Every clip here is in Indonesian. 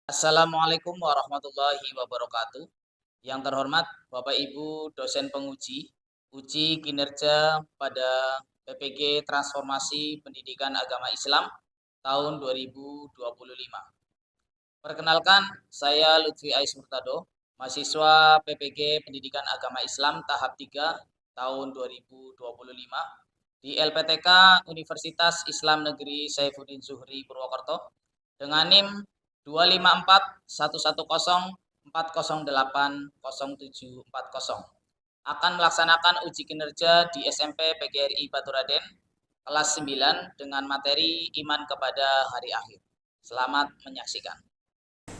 Assalamualaikum warahmatullahi wabarakatuh. Yang terhormat Bapak Ibu dosen penguji, uji kinerja pada PPG Transformasi Pendidikan Agama Islam tahun 2025. Perkenalkan, saya Lutfi Ais Murtado, mahasiswa PPG Pendidikan Agama Islam tahap 3 tahun 2025 di LPTK Universitas Islam Negeri Saifuddin Zuhri Purwokerto dengan NIM 254114080 akan melaksanakan uji kinerja di SMP PGRI Baturaden kelas 9 dengan materi iman kepada hari akhir. Selamat menyaksikan.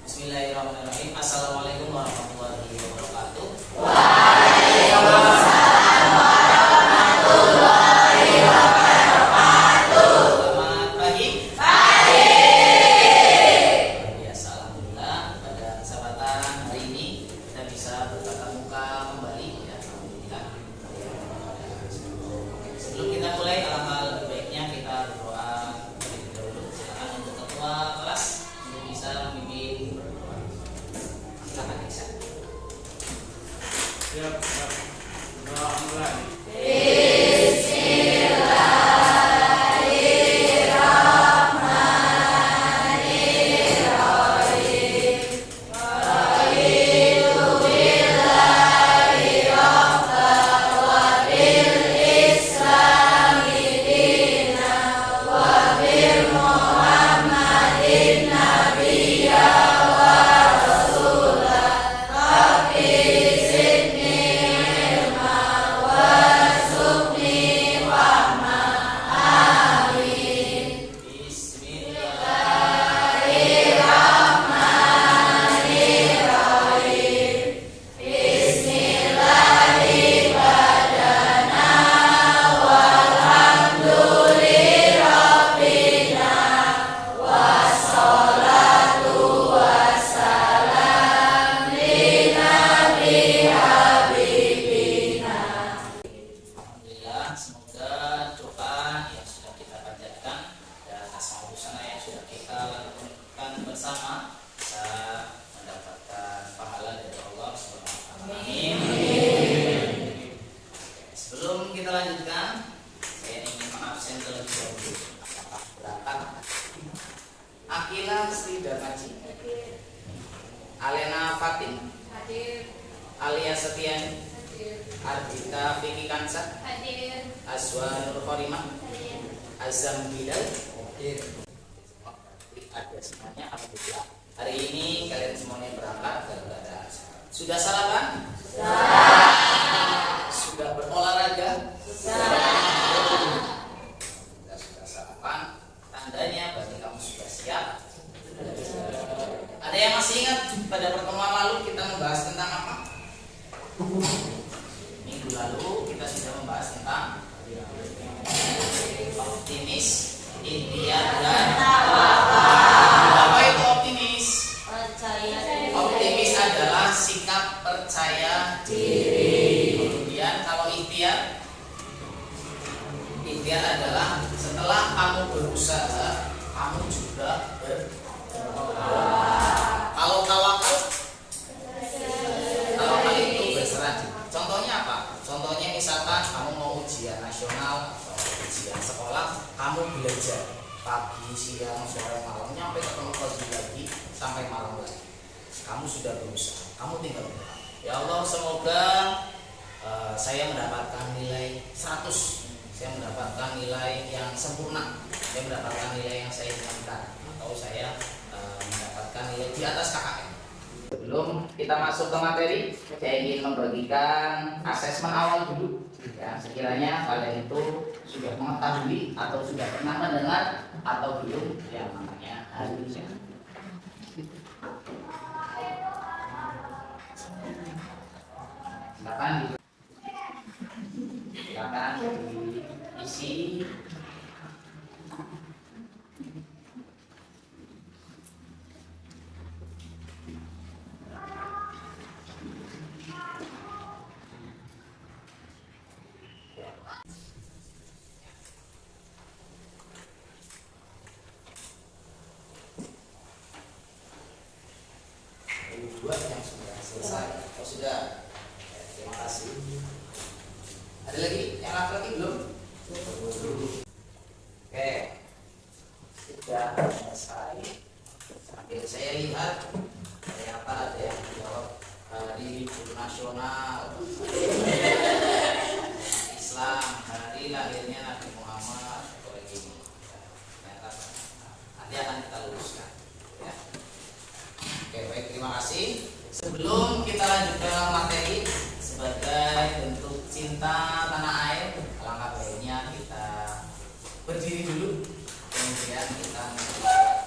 Bismillahirrahmanirrahim. Assalamualaikum warahmatullahi wabarakatuh. Waalaikumsalam warahmatullahi wabarakatuh. Selamat pagi. Luar biasa, alhamdulillah pada kesempatan hari ini kita bisa bertatap muka kembali ya, alhamdulillah. Sebelum kita mulai, alangkah lebih baiknya kita berdoa terlebih dahulu. Silakan untuk ketua kelas untuk bisa membimbing. Silakan Iksan. Siap. Doa mulai. Alhamdulillah, semoga doa yang sudah kita panjatkan dan asmaul husna yang sudah kita lakukan bersama bisa mendapatkan pahala dari Allah Subhanahu wa taala. Amin. Sebelum kita lanjutkan, saya ingin mengabsen terlebih dahulu. Berangkat. Akila Sri Darmaji. Alena Fatin. Alia Setiani. Ardita Vicky Kansa. Azwa Nur Khorimah. Azam Bilal. Ada semuanya, alhamdulillah. Hari ini kalian semuanya berangkat dan sudah sarapan? Sudah berolahraga? Sudah sarapan. Tandanya berarti kamu sudah siap. Ada yang masih ingat pada pertemuan lalu kita membahas tentang apa? Minggu lalu kita sudah membahas tentang optimis, ikhtiar, dan tawakal. Apa itu optimis? Optimis adalah sikap percaya diri. Kemudian kalau ikhtiar adalah setelah kamu berusaha, kamu juga berdoa. Kalau tawakal itu berserah. Contohnya apa? Contohnya misalkan kamu mau ujian nasional atau ujian sekolah, kamu belajar pagi, siang, sore, malam, nyampe ketemu pagi lagi sampai malam lagi. Kamu sudah berusaha, kamu tinggal berdoa. Ya Allah, semoga saya mendapatkan nilai 100. Saya mendapatkan nilai yang sempurna. Saya mendapatkan nilai yang saya inginkan, atau saya mendapatkan nilai di atas KKM. Sebelum kita masuk ke materi, saya ingin membagikan asesmen awal dulu. Ya, sekiranya kalian itu sudah mengetahui atau sudah pernah mendengar atau belum yang namanya harusnya. Silakan diisi. Ada lagi? Yang laki-laki belum? Oke, sudah selesai. Sambil saya lihat ternyata ada yang jawab hari libur nasional Islam, hari lahirnya Nabi Muhammad atau lagi ini. Ternyata nanti akan kita luruskan ya. Oke, baik, terima kasih. Sebelum kita lanjut ke materi, sebagai bentuk cinta tanah air, alangkah baiknya kita berdiri dulu, kemudian kita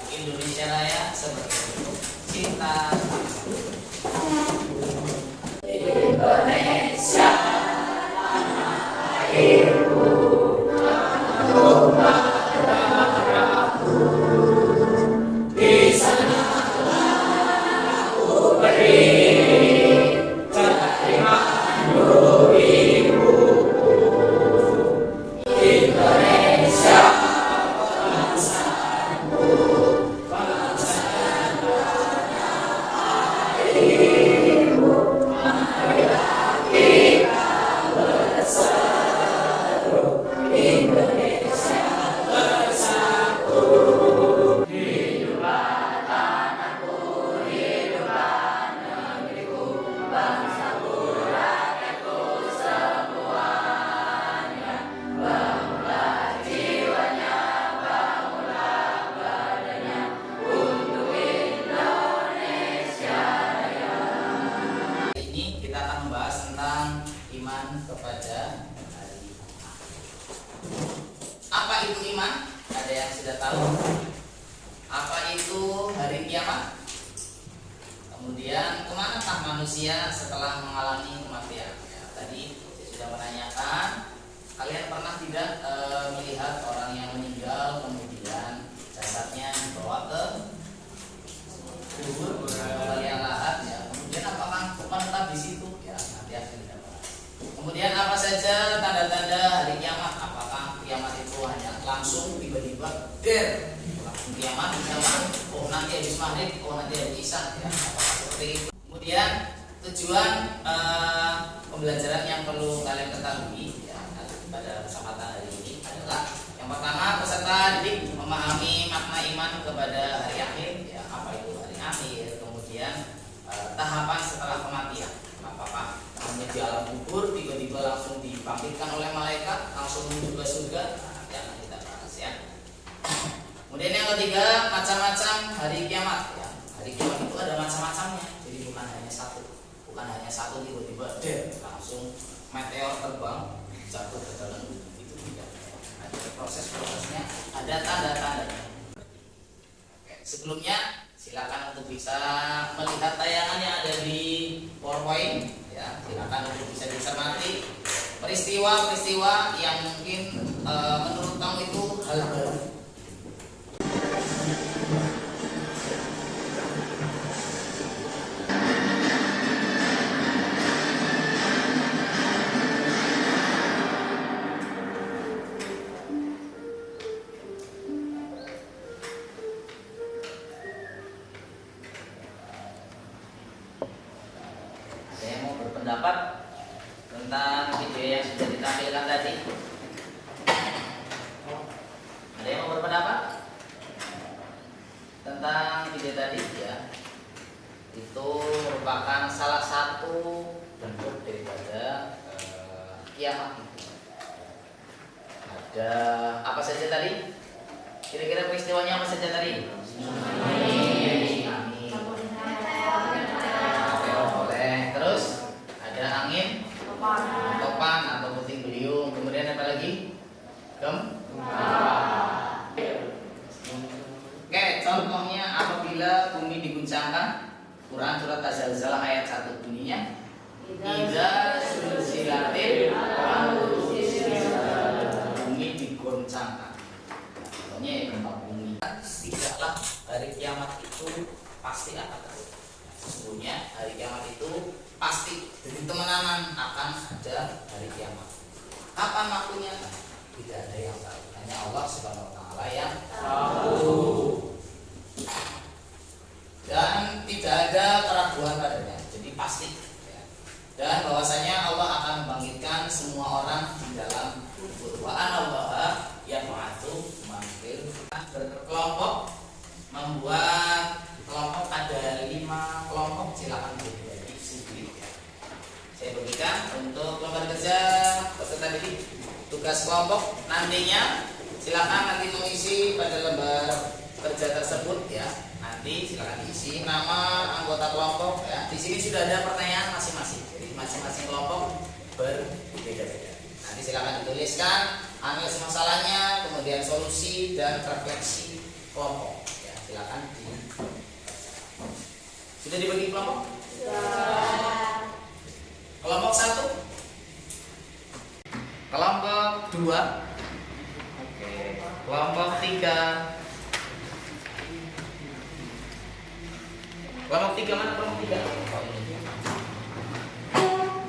Indonesia Raya sebagai bentuk cinta tanah air. Indonesia airku, rumah darahku, di sana aku berdiri, terima kasih ibuku, Indonesia bangsaku, bangsa tanah airku, marilah kita bersatu, Indonesia bersatu. Hiduplah tanahku, hiduplah negeriku, bangsaku, rakyatku semuanya. Bangunlah jiwanya, bangunlah badannya, untuk Indonesia Raya. Ini kita akan membahas tentang iman kepada hari kiamat. Apa itu iman? Ada yang sudah tahu? Apa itu hari kiamat? Kemudian kemanakah manusia setelah mengalami kematian? Ya, tadi saya sudah menanyakan, kalian pernah tidak melihat orang yang meninggal kemudian jasadnya dibawa ke kubur yang lahat ya? Kemudian apakah menetap di situ? Ya, nanti akan kita bahas. Kemudian apa saja tanda-tanda hari kiamat? Apakah kiamat itu hanya langsung tiba-tiba langsung kiamat, oh nanti habis maghrib, oh nanti habis isya ya? Apakah seperti itu? Kemudian tujuan pembelajaran yang perlu kalian ketahui ya, pada kesempatan hari ini adalah yang pertama, peserta didik memahami makna iman kepada hari akhir ya, apa itu hari akhir, kemudian tahapan setelah kematian, apakah hanya di alam kubur tiba-tiba langsung dibangkitkan oleh malaikat langsung menuju ke surga, nanti akan kita bahas ya. Kemudian yang ketiga, macam-macam hari kiamat ya. Hari kiamat itu ada macam-macamnya, jadi bukan hanya satu tiba-tiba langsung meteor terbang jatuh ke dalam bumi, itu tidak. Ada proses-prosesnya, ada tanda-tandanya. Sebelumnya silakan untuk bisa melihat tayangan yang ada di PowerPoint ya, silakan untuk bisa dicermati peristiwa-peristiwa yang mungkin menurut kamu itu hal baru. Pendapat tentang video yang sudah ditampilkan tadi? Ada yang mau berpendapat tentang video tadi ya? Itu merupakan salah satu bentuk daripada kiamat itu. Ada apa saja tadi? Kira-kira peristiwanya apa saja tadi? Terus ada angin, topan atau puting beliung, kemudian apa lagi? Oke, contohnya apabila bumi diguncangkan, Quran surat Az-Zalzalah ayat 1 bunyinya idza zulzilatil ardu zilzalaha, bumi digoncangkan. Contohnya ya gempa bumi. Tidaklah hari kiamat itu pasti akan terjadi. Sesungguhnya hari kiamat itu pasti, jadi temenanan akan ada hari kiamat. Kapan waktunya? Tidak ada yang tahu, hanya Allah Subhanahu wa taala yang tahu. Dan tidak ada keraguan padanya, jadi pasti ya. Dan bahwasanya Allah akan membangkitkan semua semua orang di dalam kubur. Wa anallaha yab'atsu manfil. Berkelompok, membuat kelompok ada 5 kelompok. Silakan dibagi sendiri. Saya berikan untuk lembar kerja peserta didik tugas kelompok nantinya. Silakan nanti mengisi pada lembar kerja tersebut ya. Nanti silakan diisi nama anggota kelompok ya. Di sini sudah ada pertanyaan masing-masing. Jadi masing-masing kelompok berbeda-beda. Nanti silakan dituliskan analisis masalahnya, kemudian solusi dan refleksi kelompok. Ya, silakan di. Sudah dibagi kelompok? Sudah. Kelompok 1. Kelompok 2. Kelompok 3. Kelompok 3 mana kelompok 3?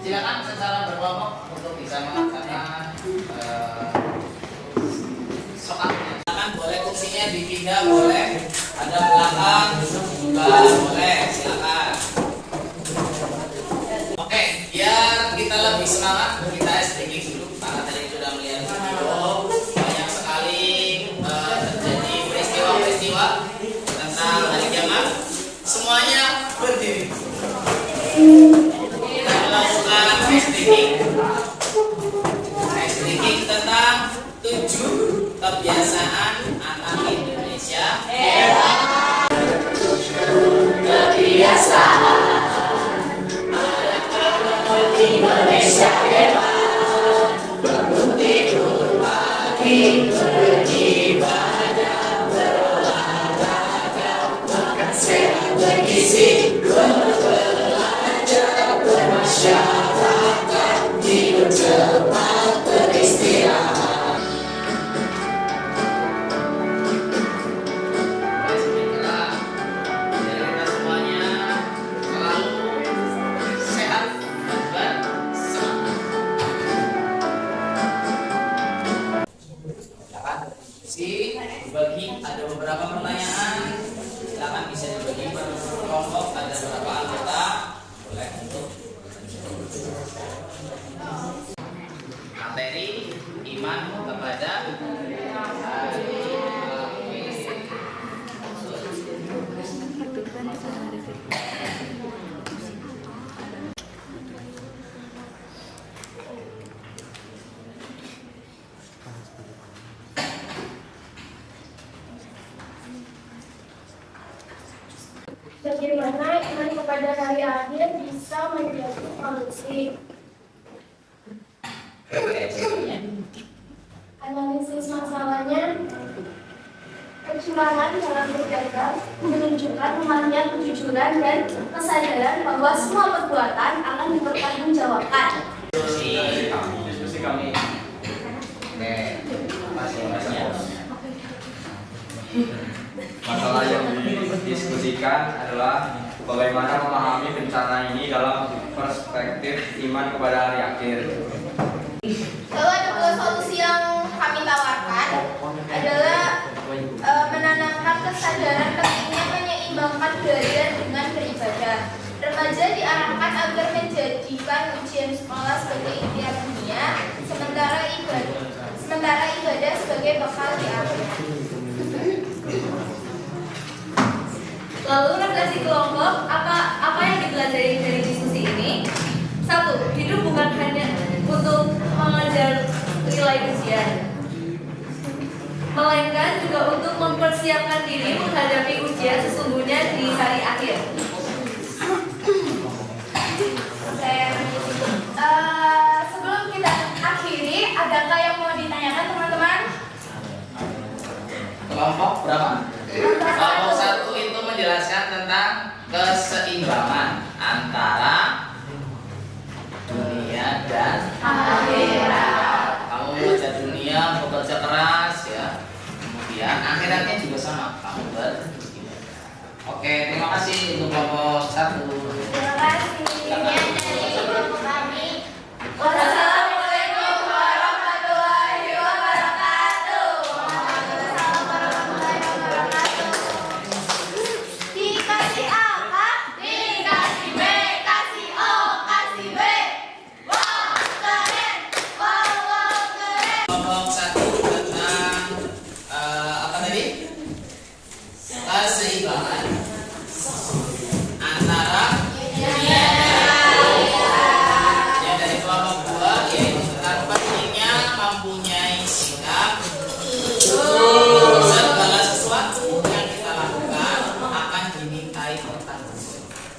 Silakan secara berkelompok untuk bisa mengerjakan soalnya. Silakan boleh kursinya dipindah, boleh ada belakang juga boleh, silakan. Oke, biar kita lebih semangat kita speaking dulu karena tadi sudah melihat video. Peristiwa tentang hari kiamat, semuanya berdiri. Kita melakukan speaking tentang 7 kebiasaan anak Indonesia. Kebiasaan anak Indonesia hebat, bangun tidur pagi beribadah. Bergizi, berbelanja, bermasyarakat, hidup cepat, beristirahat. Bismillah, kita semuanya selalu sehat dan bersemangat. Silakan dibagi, ada beberapa pertanyaan. Silakan bisa dibagi per kelompok, ada berapa anggota, boleh untuk materi iman kepada bagaimana iman kepada hari akhir bisa menjadi solusi. Analisis masalahnya, kecurangan dalam berdagang menunjukkan lemahnya kejujuran dan kesadaran bahwa semua perbuatan akan dipertanggungjawabkan. Diskusi kami. Masalah yang didiskusikan adalah bagaimana memahami bencana ini dalam perspektif iman kepada hari akhir. Lalu ada pula solusi yang kami tawarkan adalah menanamkan kesadaran pentingnya menyeimbangkan belajar dengan beribadah. Remaja diarahkan agar menjadikan ujian sekolah sebagai ikhtiar dunia, sementara ibadah sebagai bekal di akhirat. Lalu refleksi kelompok, apa yang dipelajari dari diskusi ini? 1. Hidup bukan hanya untuk mengejar nilai ujian, melainkan juga untuk mempersiapkan diri menghadapi ujian sesungguhnya di hari akhir. Sebelum kita akhiri, adakah yang mau ditanyakan teman-teman? Kelompok berapa? Kelompok 1 itu menjelaskan tentang keseimbangan antara dunia dan akhirat. Kamu belajar dunia, bekerja keras ya. Kemudian akhiratnya juga sama, kamu beribadah. Oke, terima kasih untuk kelompok 1. Terima kasih. Sekian dari kelompok kami. Wassalamualaikum warahmatullahi wabarakatuh. Dikasih apa? Dikasih B, kasih O, kasih B. Wah, keren. mempunyai sikap segala sesuatu yang kita lakukan akan dimintai pertanggungjawaban.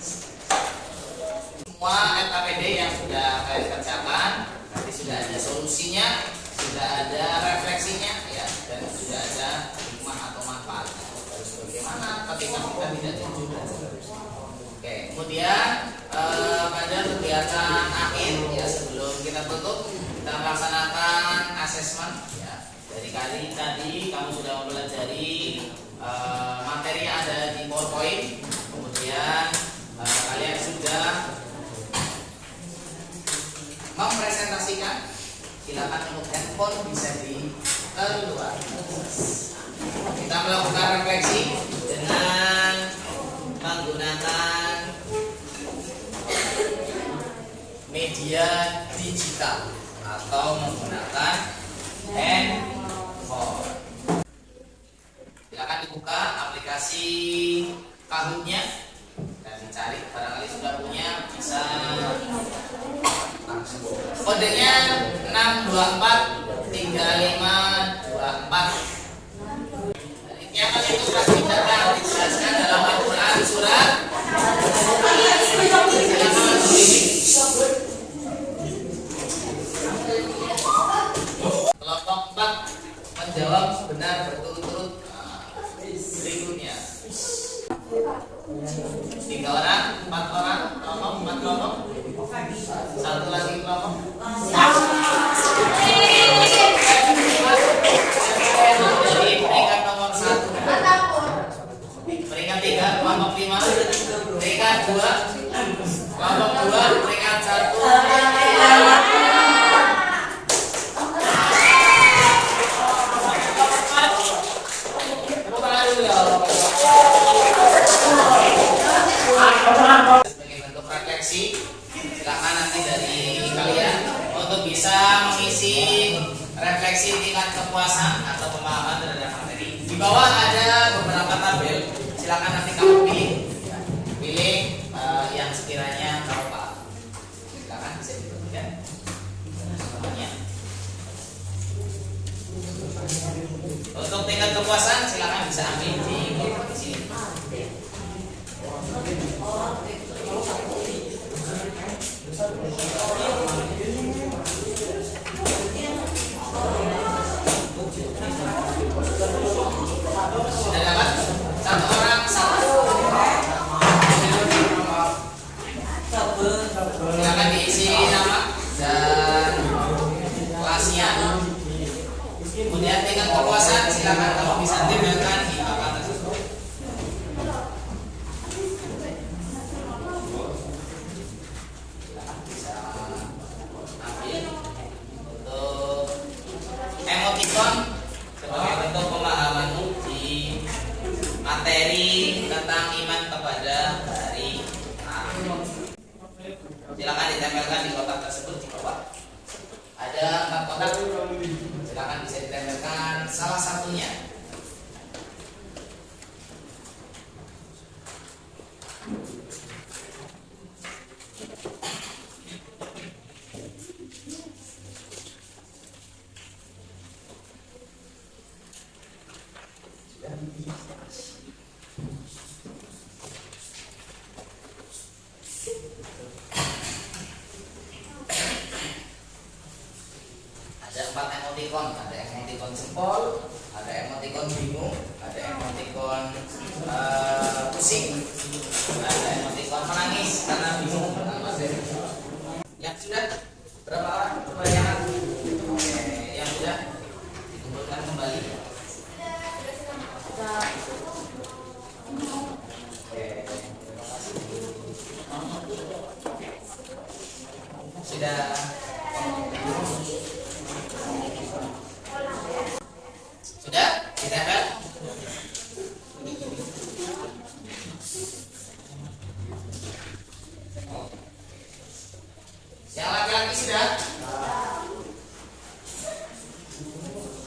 Semua LKPD yang sudah kalian kerjakan nanti sudah ada solusinya, sudah ada refleksinya ya, dan sudah ada hikmah atau manfaatnya. Terus bagaimana ketika kita tidak jujur dan seterusnya. Oke, kemudian pada kegiatan akhir ya, sebelum kita tutup, kita melaksanakan asesmen ya. Dari kali tadi kamu sudah mempelajari materi yang ada di PowerPoint, kemudian kalian sudah mempresentasikan. Silakan untuk handphone bisa dikeluarkan. Kita melakukan refleksi dengan menggunakan media digital atau menggunakan handphone. Silakan dibuka aplikasi Kahoot-nya dan dicari, barangkali sudah punya, bisa kodenya 6243524. Yang itu pasti akan dijelaskan dalam Al-Quran surat kelompok 4 menjawab benar berturut-turut berikutnya. 3 orang, 4 orang, kelompok 4 kelompok, 1 lagi kelompok. Jadi peringkat nomor 1, peringkat 3 kelompok 5, peringkat 2 kelompok 2, peringkat 1 sebagai bentuk refleksi. Silakan nanti dari kalian untuk bisa mengisi refleksi tingkat kepuasan atau pemahaman terhadap materi. Di bawah ada beberapa tabel. Silakan nanti kamu pilih yang sekiranya kamu paham. Silakan bisa diberikan semuanya. Untuk tingkat kepuasan silakan bisa ambil di sini. Sudah dapat? 1 orang 1. Silakan diisi nama dan kelasnya. Kemudian tingkat kepuasan silakan kamu bisa tempelkan di papan tersebut. Silakan bisa ambil untuk emoticon sebagai bentuk pemahamanmu di materi tentang iman kepada hari akhir. Silakan ditempelkan di kotak tersebut di bawah. Ada 4 kotak. Silakan bisa ditempelkan salah satunya. Ada 4 emoticon, ada emoticon jempol, ada emoticon bingung, ada emoticon pusing, ada emoticon menangis karena bingung dengan materi. Yang sudah berapa orang pertanyaan? Oke, yang sudah dikumpulkan kembali. Oke, terima kasih. Sudah. Sudah? Ditempel? Yang laki-laki sudah?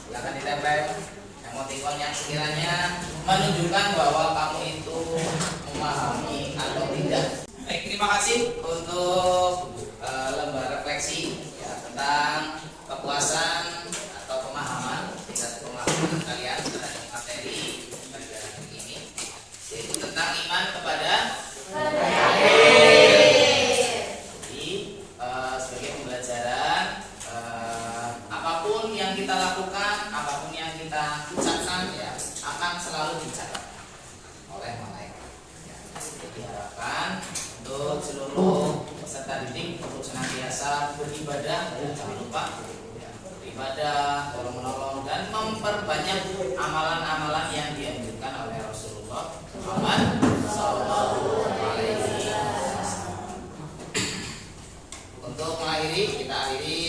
Silakan ditempel emoticon yang sekiranya menunjukkan bahwa kamu itu memahami atau tidak. Baik, terima kasih untuk lembar refleksi ya, tentang kepuasan yang kita lakukan, apapun yang kita ucapkan ya akan selalu dicatat oleh malaikat. Ya, jadi diharapkan untuk seluruh peserta didik untuk senantiasa beribadah, jangan lupa ya, beribadah, tolong menolong dan memperbanyak amalan-amalan yang dianjurkan oleh Rasulullah Muhammad Sallallahu Alaihi Wasallam. Untuk mengakhiri, kita akhiri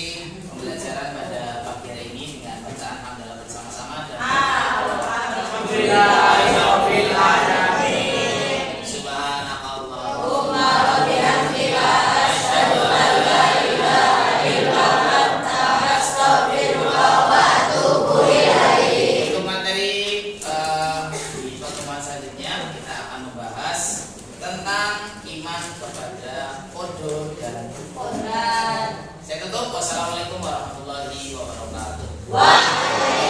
pembelajaran pada pagi hari ini dengan bacaan hamdalah bersama-sama dan Alhamdulillahirabbil alamin. Subhanakallahumma wa bihamdika asyhadu an la ilaha illa anta astaghfiruka wa atubu ilaik. Untuk materi di pertemuan selanjutnya kita akan membahas tentang iman kepada qadar dan qadar. Saya tutup. Wassalamualaikum warahmatullahi wabarakatuh.